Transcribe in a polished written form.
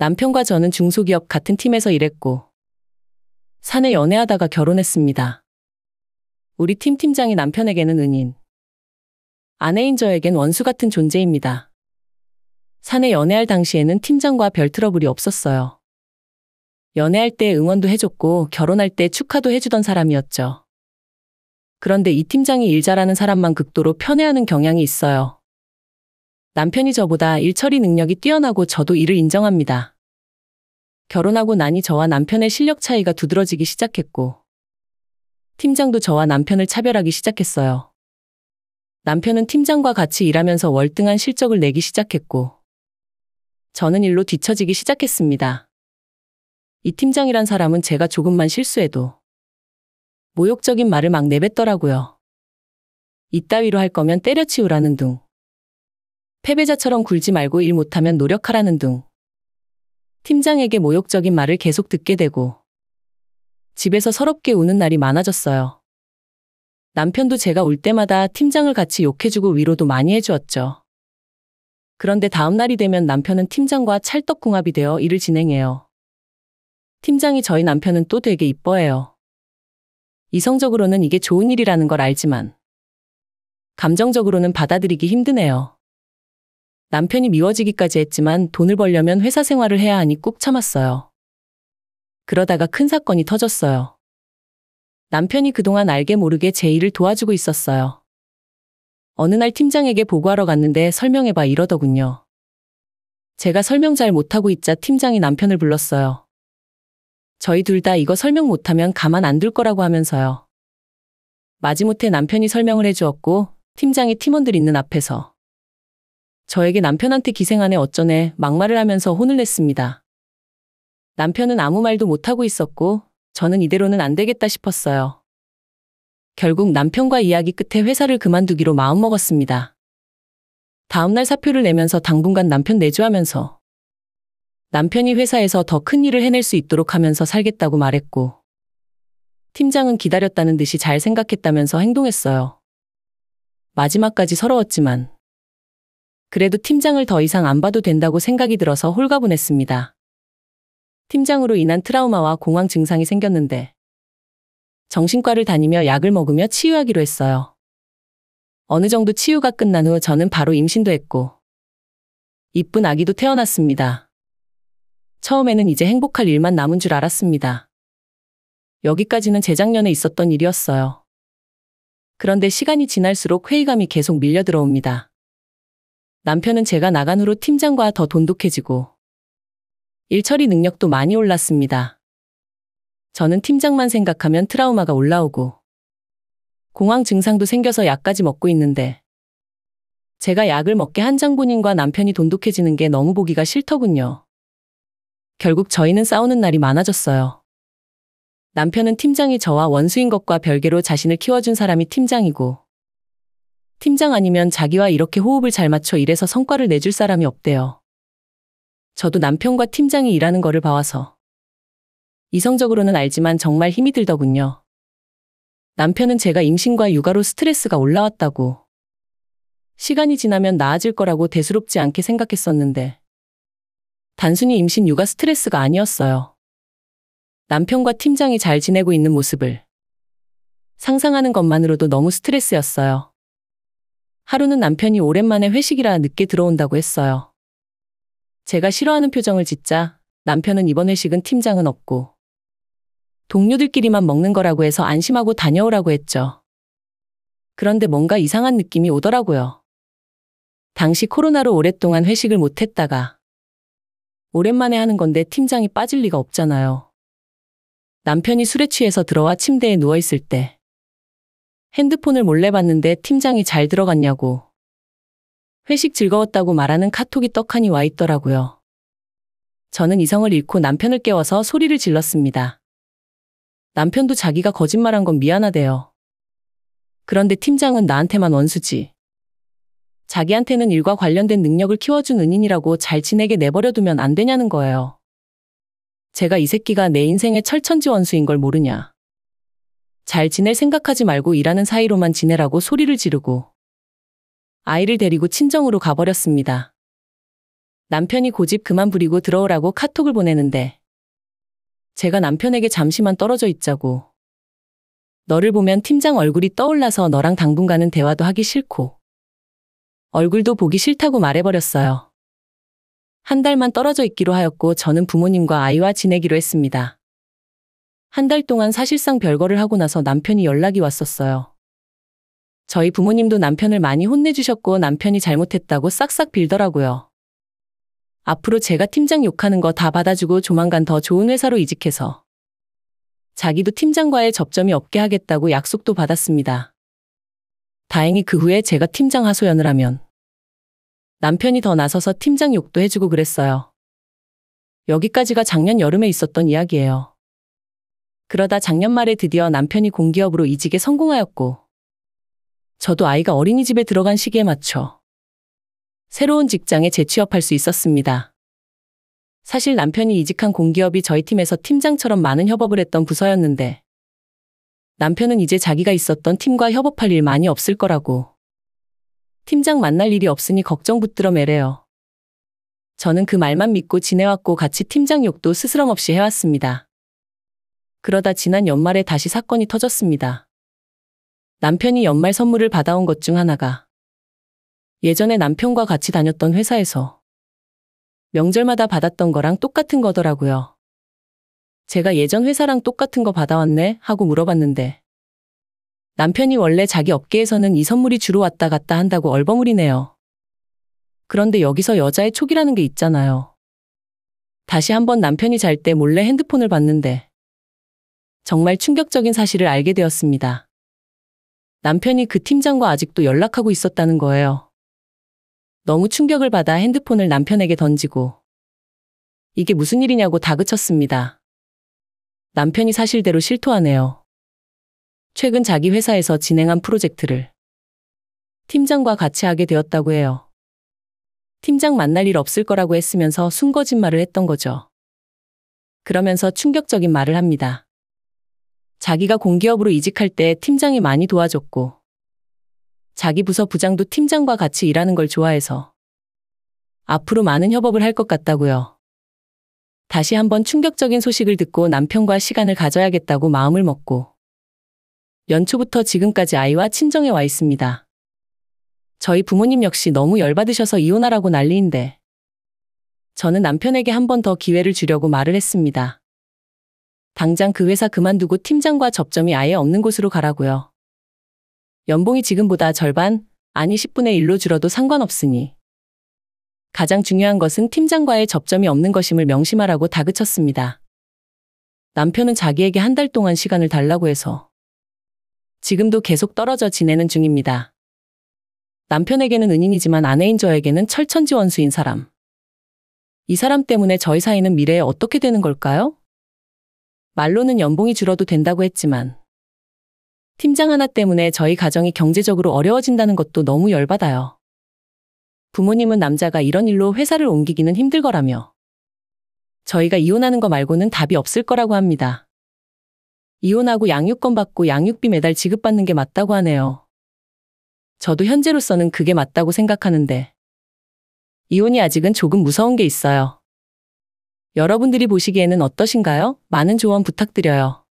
남편과 저는 중소기업 같은 팀에서 일했고 사내 연애하다가 결혼했습니다. 우리 팀 팀장이 남편에게는 은인, 아내인 저에겐 원수 같은 존재입니다. 사내 연애할 당시에는 팀장과 별 트러블이 없었어요. 연애할 때 응원도 해줬고 결혼할 때 축하도 해주던 사람이었죠. 그런데 이 팀장이 일 잘하는 사람만 극도로 편애하는 경향이 있어요. 남편이 저보다 일 처리 능력이 뛰어나고 저도 이를 인정합니다. 결혼하고 나니 저와 남편의 실력 차이가 두드러지기 시작했고 팀장도 저와 남편을 차별하기 시작했어요. 남편은 팀장과 같이 일하면서 월등한 실적을 내기 시작했고 저는 일로 뒤처지기 시작했습니다. 이 팀장이란 사람은 제가 조금만 실수해도 모욕적인 말을 막 내뱉더라고요. 이따위로 할 거면 때려치우라는 둥. 패배자처럼 굴지 말고 일 못하면 노력하라는 둥. 팀장에게 모욕적인 말을 계속 듣게 되고 집에서 서럽게 우는 날이 많아졌어요. 남편도 제가 울 때마다 팀장을 같이 욕해주고 위로도 많이 해주었죠. 그런데 다음 날이 되면 남편은 팀장과 찰떡궁합이 되어 일을 진행해요. 팀장이 저희 남편은 또 되게 이뻐해요. 이성적으로는 이게 좋은 일이라는 걸 알지만 감정적으로는 받아들이기 힘드네요. 남편이 미워지기까지 했지만 돈을 벌려면 회사 생활을 해야 하니 꾹 참았어요. 그러다가 큰 사건이 터졌어요. 남편이 그동안 알게 모르게 제 일을 도와주고 있었어요. 어느 날 팀장에게 보고하러 갔는데 설명해봐 이러더군요. 제가 설명 잘 못하고 있자 팀장이 남편을 불렀어요. 저희 둘 다 이거 설명 못하면 가만 안 둘 거라고 하면서요. 마지못해 남편이 설명을 해주었고 팀장이 팀원들 있는 앞에서 저에게 남편한테 기생하네 어쩌네 막말을 하면서 혼을 냈습니다. 남편은 아무 말도 못하고 있었고 저는 이대로는 안 되겠다 싶었어요. 결국 남편과 이야기 끝에 회사를 그만두기로 마음먹었습니다. 다음날 사표를 내면서 당분간 남편 내조하면서 남편이 회사에서 더 큰 일을 해낼 수 있도록 하면서 살겠다고 말했고 팀장은 기다렸다는 듯이 잘 생각했다면서 행동했어요. 마지막까지 서러웠지만 그래도 팀장을 더 이상 안 봐도 된다고 생각이 들어서 홀가분했습니다. 팀장으로 인한 트라우마와 공황 증상이 생겼는데 정신과를 다니며 약을 먹으며 치유하기로 했어요. 어느 정도 치유가 끝난 후 저는 바로 임신도 했고 이쁜 아기도 태어났습니다. 처음에는 이제 행복할 일만 남은 줄 알았습니다. 여기까지는 재작년에 있었던 일이었어요. 그런데 시간이 지날수록 회의감이 계속 밀려 들어옵니다. 남편은 제가 나간 후로 팀장과 더 돈독해지고 일 처리 능력도 많이 올랐습니다. 저는 팀장만 생각하면 트라우마가 올라오고 공황 증상도 생겨서 약까지 먹고 있는데 제가 약을 먹게 한 장본인과 남편이 돈독해지는 게 너무 보기가 싫더군요. 결국 저희는 싸우는 날이 많아졌어요. 남편은 팀장이 저와 원수인 것과 별개로 자신을 키워준 사람이 팀장이고 팀장 아니면 자기와 이렇게 호흡을 잘 맞춰 일해서 성과를 내줄 사람이 없대요. 저도 남편과 팀장이 일하는 거를 봐와서 이성적으로는 알지만 정말 힘이 들더군요. 남편은 제가 임신과 육아로 스트레스가 올라왔다고 시간이 지나면 나아질 거라고 대수롭지 않게 생각했었는데 단순히 임신 육아 스트레스가 아니었어요. 남편과 팀장이 잘 지내고 있는 모습을 상상하는 것만으로도 너무 스트레스였어요. 하루는 남편이 오랜만에 회식이라 늦게 들어온다고 했어요. 제가 싫어하는 표정을 짓자 남편은 이번 회식은 팀장은 없고 동료들끼리만 먹는 거라고 해서 안심하고 다녀오라고 했죠. 그런데 뭔가 이상한 느낌이 오더라고요. 당시 코로나로 오랫동안 회식을 못했다가 오랜만에 하는 건데 팀장이 빠질 리가 없잖아요. 남편이 술에 취해서 들어와 침대에 누워있을 때 핸드폰을 몰래 봤는데 팀장이 잘 들어갔냐고 회식 즐거웠다고 말하는 카톡이 떡하니 와 있더라고요. 저는 이성을 잃고 남편을 깨워서 소리를 질렀습니다. 남편도 자기가 거짓말한 건 미안하대요. 그런데 팀장은 나한테만 원수지. 자기한테는 일과 관련된 능력을 키워준 은인이라고 잘 지내게 내버려두면 안 되냐는 거예요. 제가 이 새끼가 내 인생의 철천지 원수인 걸 모르냐. 잘 지낼 생각하지 말고 일하는 사이로만 지내라고 소리를 지르고 아이를 데리고 친정으로 가버렸습니다. 남편이 고집 그만 부리고 들어오라고 카톡을 보내는데 제가 남편에게 잠시만 떨어져 있자고. 너를 보면 팀장 얼굴이 떠올라서 너랑 당분간은 대화도 하기 싫고 얼굴도 보기 싫다고 말해버렸어요. 한 달만 떨어져 있기로 하였고 저는 부모님과 아이와 지내기로 했습니다. 한 달 동안 사실상 별거를 하고 나서 남편이 연락이 왔었어요. 저희 부모님도 남편을 많이 혼내주셨고 남편이 잘못했다고 싹싹 빌더라고요. 앞으로 제가 팀장 욕하는 거 다 받아주고 조만간 더 좋은 회사로 이직해서 자기도 팀장과의 접점이 없게 하겠다고 약속도 받았습니다. 다행히 그 후에 제가 팀장 하소연을 하면 남편이 더 나서서 팀장 욕도 해주고 그랬어요. 여기까지가 작년 여름에 있었던 이야기예요. 그러다 작년 말에 드디어 남편이 공기업으로 이직에 성공하였고 저도 아이가 어린이집에 들어간 시기에 맞춰 새로운 직장에 재취업할 수 있었습니다. 사실 남편이 이직한 공기업이 저희 팀에서 팀장처럼 많은 협업을 했던 부서였는데 남편은 이제 자기가 있었던 팀과 협업할 일 많이 없을 거라고 팀장 만날 일이 없으니 걱정 붙들어 매래요. 저는 그 말만 믿고 지내왔고 같이 팀장 욕도 스스럼 없이 해왔습니다. 그러다 지난 연말에 다시 사건이 터졌습니다. 남편이 연말 선물을 받아온 것 중 하나가 예전에 남편과 같이 다녔던 회사에서 명절마다 받았던 거랑 똑같은 거더라고요. 제가 예전 회사랑 똑같은 거 받아왔네 하고 물어봤는데 남편이 원래 자기 업계에서는 이 선물이 주로 왔다 갔다 한다고 얼버무리네요. 그런데 여기서 여자의 촉이라는 게 있잖아요. 다시 한번 남편이 잘 때 몰래 핸드폰을 봤는데 정말 충격적인 사실을 알게 되었습니다. 남편이 그 팀장과 아직도 연락하고 있었다는 거예요. 너무 충격을 받아 핸드폰을 남편에게 던지고 이게 무슨 일이냐고 다그쳤습니다. 남편이 사실대로 실토하네요. 최근 자기 회사에서 진행한 프로젝트를 팀장과 같이 하게 되었다고 해요. 팀장 만날 일 없을 거라고 했으면서 순거짓말을 했던 거죠. 그러면서 충격적인 말을 합니다. 자기가 공기업으로 이직할 때 팀장이 많이 도와줬고 자기 부서 부장도 팀장과 같이 일하는 걸 좋아해서 앞으로 많은 협업을 할 것 같다고요. 다시 한번 충격적인 소식을 듣고 남편과 시간을 가져야겠다고 마음을 먹고 연초부터 지금까지 아이와 친정에 와 있습니다. 저희 부모님 역시 너무 열받으셔서 이혼하라고 난리인데 저는 남편에게 한 번 더 기회를 주려고 말을 했습니다. 당장 그 회사 그만두고 팀장과 접점이 아예 없는 곳으로 가라고요. 연봉이 지금보다 절반, 아니 10분의 1로 줄어도 상관없으니 가장 중요한 것은 팀장과의 접점이 없는 것임을 명심하라고 다그쳤습니다. 남편은 자기에게 한 달 동안 시간을 달라고 해서 지금도 계속 떨어져 지내는 중입니다. 남편에게는 은인이지만 아내인 저에게는 철천지원수인 사람. 이 사람 때문에 저희 사이는 미래에 어떻게 되는 걸까요? 말로는 연봉이 줄어도 된다고 했지만 팀장 하나 때문에 저희 가정이 경제적으로 어려워진다는 것도 너무 열받아요. 부모님은 남자가 이런 일로 회사를 옮기기는 힘들 거라며 저희가 이혼하는 거 말고는 답이 없을 거라고 합니다. 이혼하고 양육권 받고 양육비 매달 지급받는 게 맞다고 하네요. 저도 현재로서는 그게 맞다고 생각하는데 이혼이 아직은 조금 무서운 게 있어요. 여러분들이 보시기에는 어떠신가요? 많은 조언 부탁드려요.